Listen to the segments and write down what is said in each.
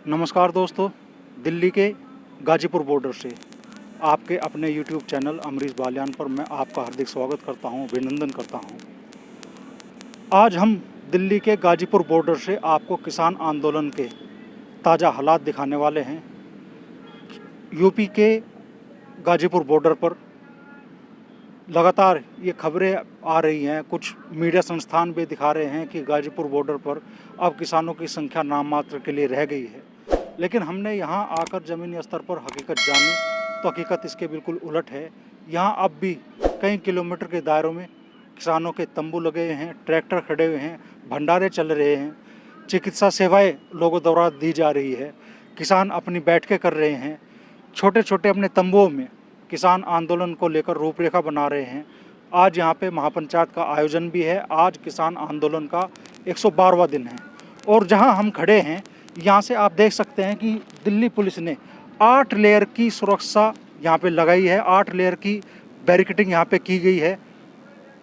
नमस्कार दोस्तों, दिल्ली के गाजीपुर बॉर्डर से आपके अपने YouTube चैनल अमरीश बालियान पर मैं आपका हार्दिक स्वागत करता हूं, अभिनंदन करता हूं। आज हम दिल्ली के गाजीपुर बॉर्डर से आपको किसान आंदोलन के ताज़ा हालात दिखाने वाले हैं। यूपी के गाजीपुर बॉर्डर पर लगातार ये खबरें आ रही हैं, कुछ मीडिया संस्थान भी दिखा रहे हैं कि गाजीपुर बॉर्डर पर अब किसानों की संख्या नाम मात्र के लिए रह गई है। लेकिन हमने यहाँ आकर ज़मीनी स्तर पर हकीकत जानी तो हकीकत इसके बिल्कुल उलट है। यहाँ अब भी कई किलोमीटर के दायरों में किसानों के तंबू लगे हुए हैं, ट्रैक्टर खड़े हुए हैं, भंडारे चल रहे हैं, चिकित्सा सेवाएं लोगों द्वारा दी जा रही है, किसान अपनी बैठकें कर रहे हैं, छोटे छोटे अपने तंबुओं में किसान आंदोलन को लेकर रूपरेखा बना रहे हैं। आज यहाँ पे महापंचायत का आयोजन भी है। आज किसान आंदोलन का 112वां दिन है और जहाँ हम खड़े हैं यहाँ से आप देख सकते हैं कि दिल्ली पुलिस ने 8 लेयर की सुरक्षा यहाँ पे लगाई है, 8 लेयर की बैरिकेडिंग यहाँ पे की गई है।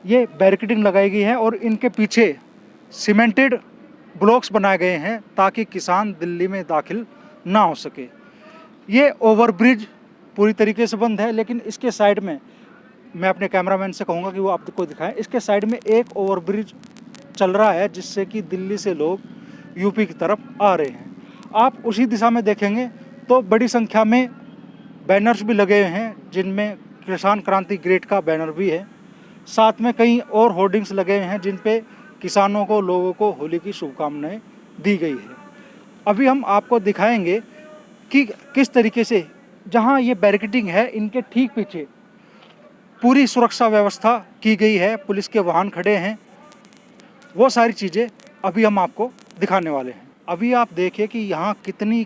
ये बैरिकेडिंग लगाई गई है और इनके पीछे सीमेंटेड ब्लॉक्स बनाए गए हैं ताकि किसान दिल्ली में दाखिल ना हो सके। ये ओवरब्रिज पूरी तरीके से बंद है, लेकिन इसके साइड में मैं अपने कैमरामैन से कहूँगा कि वो आपको दिखाएं। इसके साइड में एक ओवरब्रिज चल रहा है जिससे कि दिल्ली से लोग यूपी की तरफ आ रहे हैं। आप उसी दिशा में देखेंगे तो बड़ी संख्या में बैनर्स भी लगे हुए हैं जिनमें किसान क्रांति ग्रेट का बैनर भी है। साथ में कई और होर्डिंग्स लगे हुए हैं जिन पे किसानों को, लोगों को होली की शुभकामनाएं दी गई है। अभी हम आपको दिखाएंगे कि किस तरीके से जहां ये बैरिकेडिंग है इनके ठीक पीछे पूरी सुरक्षा व्यवस्था की गई है, पुलिस के वाहन खड़े हैं। वो सारी चीज़ें अभी हम आपको दिखाने वाले हैं। अभी आप देखिए कि यहाँ कितनी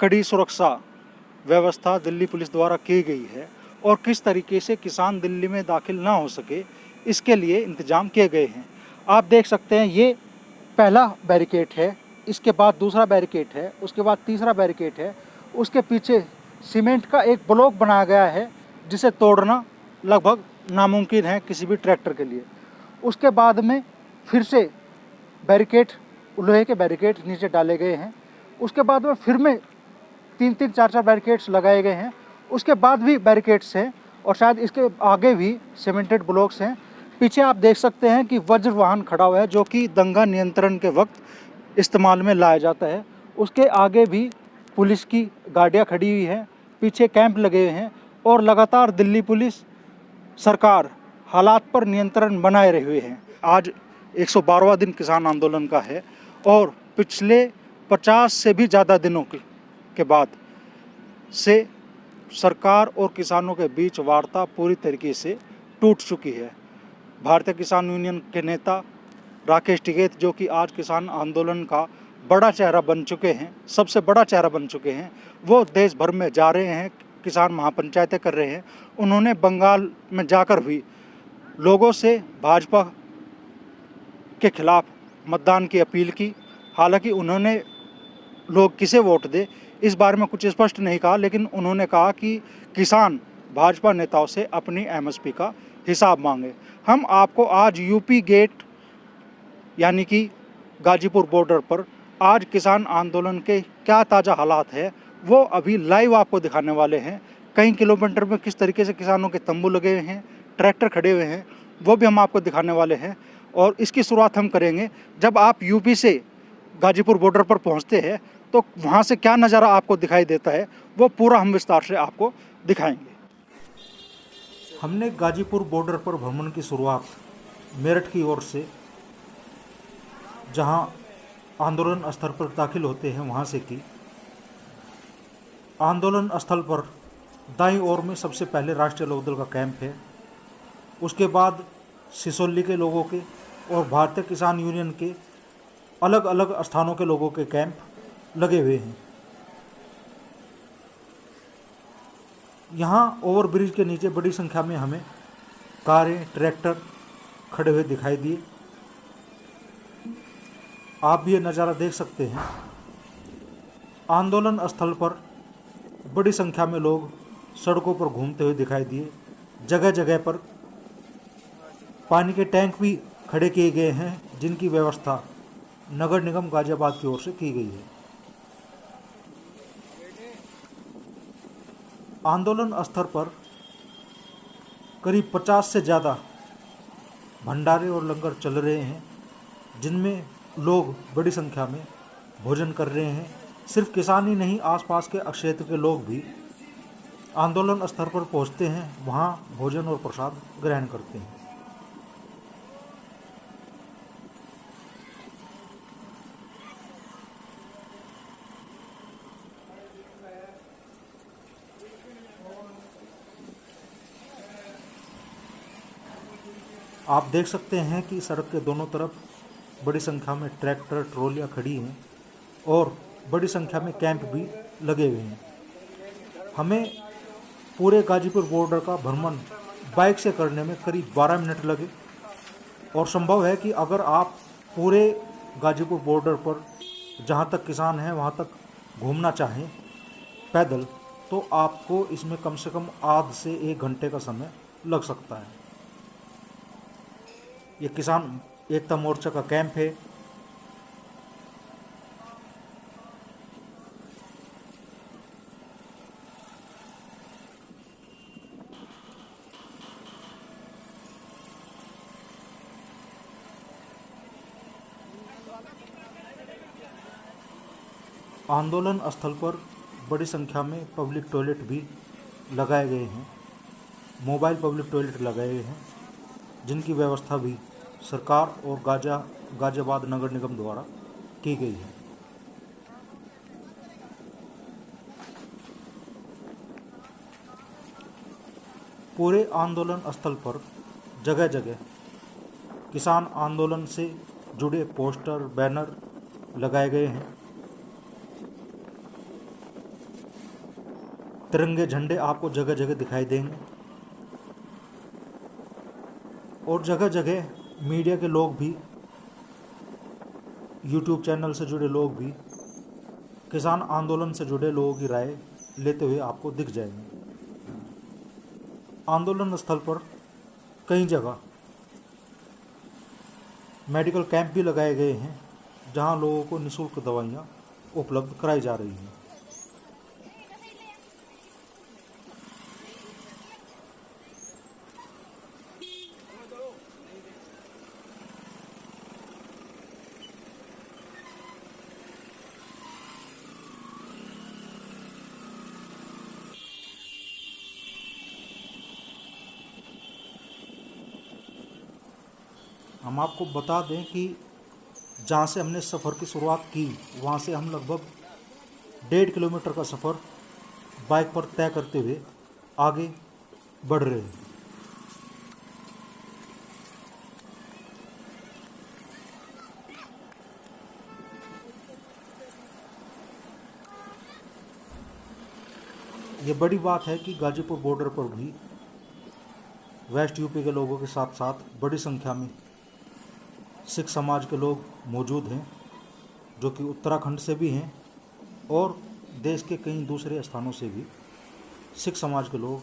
कड़ी सुरक्षा व्यवस्था दिल्ली पुलिस द्वारा की गई है और किस तरीके से किसान दिल्ली में दाखिल ना हो सके इसके लिए इंतजाम किए गए हैं। आप देख सकते हैं ये पहला बैरिकेड है, इसके बाद दूसरा बैरिकेड है, उसके बाद तीसरा बैरिकेड है, उसके पीछे सीमेंट का एक ब्लॉक बनाया गया है जिसे तोड़ना लगभग नामुमकिन है किसी भी ट्रैक्टर के लिए। उसके बाद में फिर से बैरिकेड, लोहे के बैरिकेड नीचे डाले गए हैं। उसके बाद में फिर में 3-3, 4-4 बैरिकेड्स लगाए गए हैं। उसके बाद भी बैरिकेड्स हैं और शायद इसके आगे भी सीमेंटेड ब्लॉक्स हैं। पीछे आप देख सकते हैं कि वज्र वाहन खड़ा हुआ है जो कि दंगा नियंत्रण के वक्त इस्तेमाल में लाया जाता है। उसके आगे भी पुलिस की गाड़ियाँ खड़ी हुई हैं, पीछे कैंप लगे हुए हैं और लगातार दिल्ली पुलिस सरकार हालात पर नियंत्रण बनाए रहे हुए हैं। आज 112वां दिन किसान आंदोलन का है और पिछले 50 से भी ज़्यादा दिनों के बाद से सरकार और किसानों के बीच वार्ता पूरी तरीके से टूट चुकी है। भारतीय किसान यूनियन के नेता राकेश टिकैत, जो कि आज किसान आंदोलन का बड़ा चेहरा बन चुके हैं, सबसे बड़ा चेहरा बन चुके हैं, वो देश भर में जा रहे हैं, किसान महापंचायतें कर रहे हैं। उन्होंने बंगाल में जाकर भी लोगों से भाजपा के खिलाफ मतदान की अपील की। हालांकि उन्होंने लोग किसे वोट दे इस बारे में कुछ स्पष्ट नहीं कहा, लेकिन उन्होंने कहा कि किसान भाजपा नेताओं से अपनी एमएसपी का हिसाब मांगे। हम आपको आज यूपी गेट यानी कि गाजीपुर बॉर्डर पर आज किसान आंदोलन के क्या ताज़ा हालात है वो अभी लाइव आपको दिखाने वाले हैं। कई किलोमीटर में किस तरीके से किसानों के तंबू लगे हुए हैं, ट्रैक्टर खड़े हुए हैं, वो भी हम आपको दिखाने वाले हैं। और इसकी शुरुआत हम करेंगे जब आप यूपी से गाजीपुर बॉर्डर पर पहुंचते हैं तो वहां से क्या नज़ारा आपको दिखाई देता है वो पूरा हम विस्तार से आपको दिखाएंगे। हमने गाजीपुर बॉर्डर पर भ्रमण की शुरुआत मेरठ की ओर से, जहां आंदोलन स्थल पर दाखिल होते हैं वहां से की। आंदोलन स्थल पर दाईं ओर में सबसे पहले राष्ट्रीय लोकदल का कैंप है। उसके बाद सिसोली के लोगों के और भारतीय किसान यूनियन के अलग अलग स्थानों के लोगों के कैंप लगे हुए हैं। यहाँ ओवरब्रिज के नीचे बड़ी संख्या में हमें कारें, ट्रैक्टर खड़े हुए दिखाई दिए। आप भी ये नज़ारा देख सकते हैं। आंदोलन स्थल पर बड़ी संख्या में लोग सड़कों पर घूमते हुए दिखाई दिए। जगह जगह पर पानी के टैंक भी खड़े किए गए हैं जिनकी व्यवस्था नगर निगम गाजियाबाद की ओर से की गई है। आंदोलन स्तर पर करीब 50 से ज़्यादा भंडारे और लंगर चल रहे हैं, जिनमें लोग बड़ी संख्या में भोजन कर रहे हैं। सिर्फ किसान ही नहीं, आसपास के क्षेत्र के लोग भी आंदोलन स्थल पर पहुंचते हैं, वहां भोजन और प्रसाद ग्रहण करते हैं। आप देख सकते हैं कि सड़क के दोनों तरफ बड़ी संख्या में ट्रैक्टर ट्रॉलियाँ खड़ी हैं और बड़ी संख्या में कैंप भी लगे हुए हैं। हमें पूरे गाजीपुर बॉर्डर का भ्रमण बाइक से करने में करीब 12 मिनट लगे और संभव है कि अगर आप पूरे गाजीपुर बॉर्डर पर जहाँ तक किसान हैं वहाँ तक घूमना चाहें पैदल, तो आपको इसमें कम से कम आध से 1 घंटे का समय लग सकता है। ये किसान एकता मोर्चा का कैंप है। आंदोलन स्थल पर बड़ी संख्या में पब्लिक टॉयलेट भी लगाए गए हैं, मोबाइल पब्लिक टॉयलेट लगाए गए हैं, जिनकी व्यवस्था भी सरकार और गाजियाबाद नगर निगम द्वारा की गई है। पूरे आंदोलन स्थल पर जगह जगह किसान आंदोलन से जुड़े पोस्टर बैनर लगाए गए हैं। तिरंगे झंडे आपको जगह जगह दिखाई देंगे और जगह जगह मीडिया के लोग भी, यूट्यूब चैनल से जुड़े लोग भी किसान आंदोलन से जुड़े लोगों की राय लेते हुए आपको दिख जाएंगे। आंदोलन स्थल पर कई जगह मेडिकल कैंप भी लगाए गए हैं, जहां लोगों को निःशुल्क दवाइयां उपलब्ध कराई जा रही हैं। हम आपको बता दें कि जहाँ से हमने सफ़र की शुरुआत की वहाँ से हम लगभग 1.5 किलोमीटर का सफ़र बाइक पर तय करते हुए आगे बढ़ रहे हैं। ये बड़ी बात है कि गाजीपुर बॉर्डर पर भी वेस्ट यूपी के लोगों के साथ साथ बड़ी संख्या में सिख समाज के लोग मौजूद हैं, जो कि उत्तराखंड से भी हैं और देश के कई दूसरे स्थानों से भी सिख समाज के लोग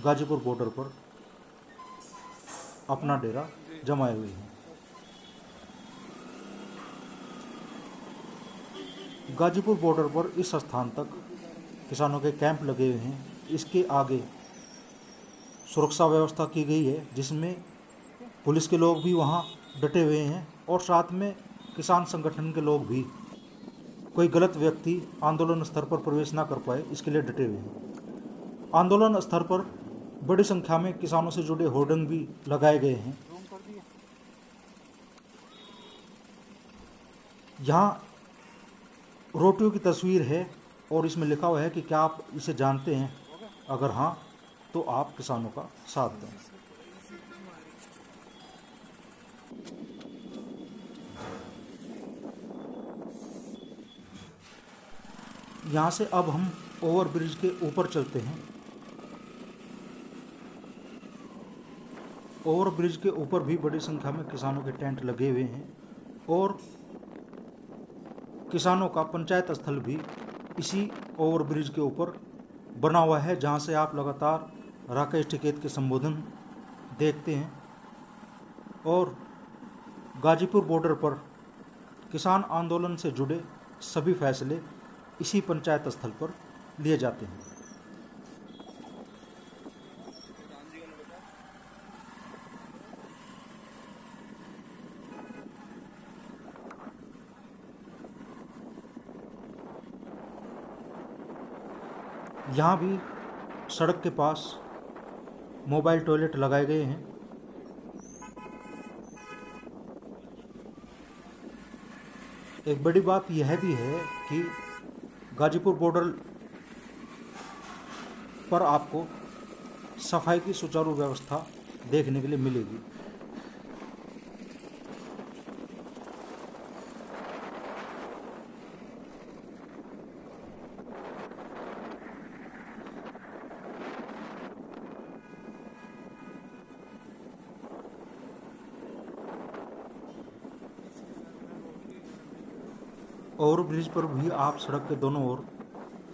गाजीपुर बॉर्डर पर अपना डेरा जमाए हुए हैं। गाजीपुर बॉर्डर पर इस स्थान तक किसानों के कैंप लगे हुए हैं। इसके आगे सुरक्षा व्यवस्था की गई है, जिसमें पुलिस के लोग भी वहां डटे हुए हैं और साथ में किसान संगठन के लोग भी, कोई गलत व्यक्ति आंदोलन स्थल पर प्रवेश ना कर पाए इसके लिए डटे हुए हैं। आंदोलन स्थल पर बड़ी संख्या में किसानों से जुड़े होर्डिंग भी लगाए गए हैं। यहाँ रोटियों की तस्वीर है और इसमें लिखा हुआ है कि क्या आप इसे जानते हैं, अगर हाँ तो आप किसानों का साथ दें। यहाँ से अब हम ओवरब्रिज के ऊपर चलते हैं। ओवरब्रिज के ऊपर भी बड़ी संख्या में किसानों के टेंट लगे हुए हैं और किसानों का पंचायत स्थल भी इसी ओवरब्रिज के ऊपर बना हुआ है, जहाँ से आप लगातार राकेश टिकैत के संबोधन देखते हैं। और गाजीपुर बॉर्डर पर किसान आंदोलन से जुड़े सभी फैसले इसी पंचायत स्थल पर लिए जाते हैं। यहाँ भी सड़क के पास मोबाइल टॉयलेट लगाए गए हैं। एक बड़ी बात यह भी है कि गाजीपुर बॉर्डर पर आपको सफाई की सुचारू व्यवस्था देखने के लिए मिलेगी। ओवर ब्रिज पर भी आप सड़क के दोनों ओर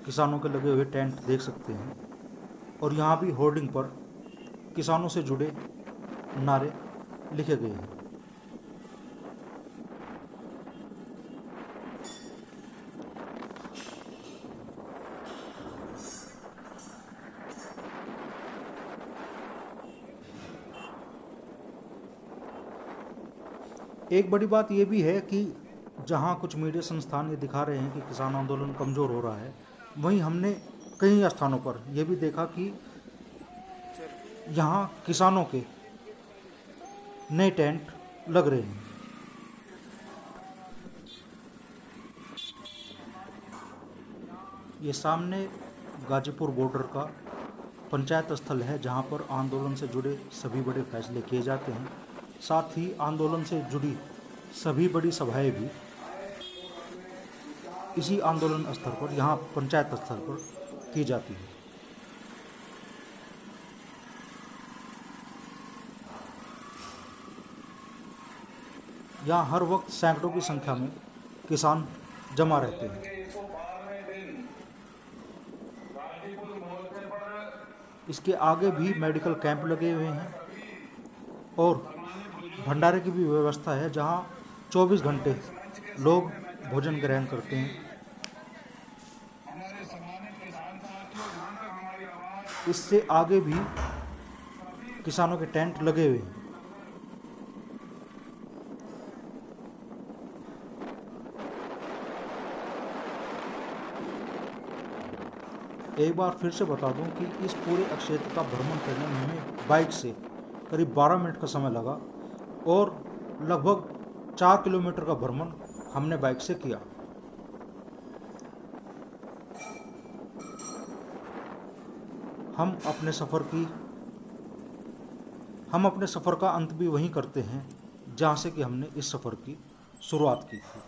किसानों के लगे हुए टेंट देख सकते हैं और यहाँ भी होर्डिंग पर किसानों से जुड़े नारे लिखे गए हैं। एक बड़ी बात यह भी है कि जहां कुछ मीडिया संस्थान ये दिखा रहे हैं कि किसान आंदोलन कमज़ोर हो रहा है, वहीं हमने कई स्थानों पर यह भी देखा कि यहां किसानों के नए टेंट लग रहे हैं। ये सामने गाजीपुर बॉर्डर का पंचायत स्थल है जहां पर आंदोलन से जुड़े सभी बड़े फैसले किए जाते हैं। साथ ही आंदोलन से जुड़ी सभी बड़ी सभाएं भी इसी आंदोलन स्तर पर, यहाँ पंचायत स्तर पर की जाती है। यहाँ हर वक्त सैकड़ों की संख्या में किसान जमा रहते हैं। इसके आगे भी मेडिकल कैंप लगे हुए हैं और भंडारे की भी व्यवस्था है जहाँ 24 घंटे लोग भोजन ग्रहण करते हैं। इससे आगे भी किसानों के टेंट लगे हुए हैं। एक बार फिर से बता दूं कि इस पूरे क्षेत्र का भ्रमण करने में हमें बाइक से करीब 12 मिनट का समय लगा और लगभग 4 किलोमीटर का भ्रमण हमने बाइक से किया। हम अपने सफ़र का अंत भी वहीं करते हैं जहाँ से कि हमने इस सफ़र की शुरुआत की थी।